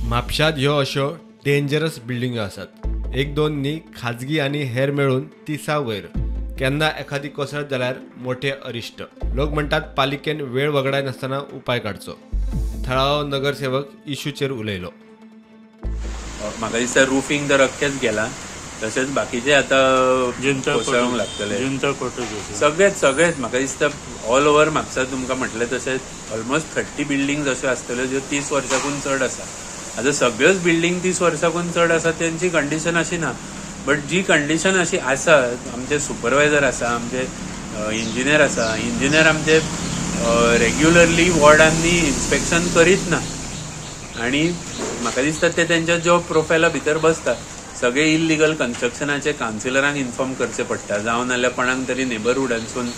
म्हापशात ह्यो अश्यो डेंजरस बिल्डिंग्यो आसात। एक दोन न्ही, खाजगी आनी हेर मेळून 30 वयर। केन्ना एखादी कोसळत जाल्यार मोठे अरिश्ट। लोक म्हणटात पालिकेन वेळ वगडाय नासतना उपाय काडचो। थळावो नगरसेवक इशूचेर उलयलो। म्हाका दिसता रुफिंग तर अख्खेच गेला, तशेंच बाकीचे आतां कोसळूंक लागतले। सगळेच म्हाका दिसता ऑल ओव्हर म्हापसा तुमकां म्हटलें तशें ऑलमोस्ट 30 बिल्डिंग्स अश्यो आसतल्यो ज्यो 30 वर्सांकून चड आसा। आतां सगळ्योच बिल्डिंग 30 वर्सांकून चड आसा त्यांची कंडिशन अशी ना, बट जी कंडिशन अशी आसा, आमचे सुपरवायझर आसा, आमचे इंजिनियर आसा, इंजिनियर आमचे रेग्युलरली वॉर्डांनी इन्स्पेक्शन करीत ना आनी म्हाका दिसता ते तेंच्या जॉब प्रोफायला भितर बसता। सगळे इल्लिगल कन्स्ट्रक्शनाचे कावन्सिलरांक इन्फॉर्म करचे पडटा, जावं नाल्यार कोणाक तरी नेबरहुडांसून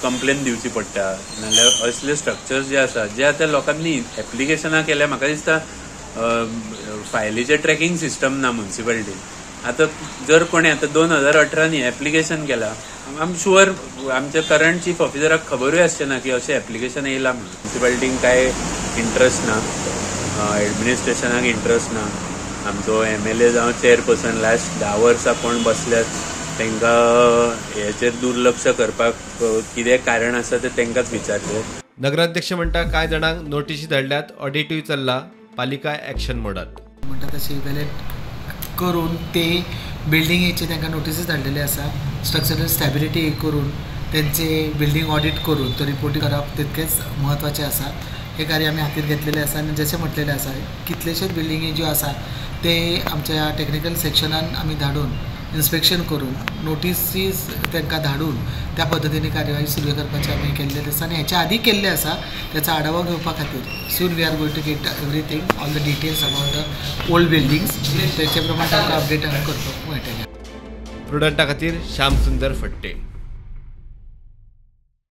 कंप्लेन दिवची पडटा, नाल्यार असले स्ट्रक्चर्स जे आसा जे आतां लोकांनी एप्लिकेशनां केल्या। म्हाका दिसता फायलीचे ट्रॅकिंग सिस्टम ना म्युन्सिपालिटीन। आतां जर कोणी आतां 2018 एप्लिकेशन केला, आय एम शुअर आमच्या करंट चीफ ऑफिसराक खबरूय आसचें ना की अशें एप्लिकेशन येयला म्हणून। म्युन्सिपालिटीक काय इंट्रस्ट ना, एडमिनिस्ट्रेशनाक इंट्रस्ट ना। आमचो MLA जावं चेअरपर्सन लास्ट 10 वर्सां कोण बसल्यात, तांकां हेचेर दुर्लक्ष करपाक कितें कारण आसा तें तांकांच विचारचें। नगराध्यक्ष म्हणटा काय जाणांक नोटीसी धाडल्यात, ऑडिटूय चल्ला, पालिका एक्शन मोडात। म्हणटा तशें इव्हॅल्युएट करून ते बिल्डिंगेचे तांकां नोटीसी धाडलेले आसा। स्ट्रक्चरल स्टॅबिलिटी करून तेंचे बिल्डिंग ऑडिट करून तो रिपोर्ट करप तितकेच म्हत्वाचें आसा। हे कार्य आमी हातीर घेतलेले आसा आनी जशें म्हटलेलें आसा कितलेशेच बिल्डिंगी ज्यो आसा ते आमच्या टेक्निकल सेक्शनान आमी धाडून इन्स्पेक्शन करून नोटीसीस तांकां धाडून त्या पद्दतीने कार्यवाही सुरू करपाचें आमी केल्लें आसा आनी हेच्या आदी केल्लें आसा। त्याचा आढावा घेवपा खातीर soon we are going to get everything all the details about the old buildings, तेचे प्रमाणे तांकां अपडेट करपाक मेळटलें। प्रुडंटा खातीर श्याम सुंदर फडटे।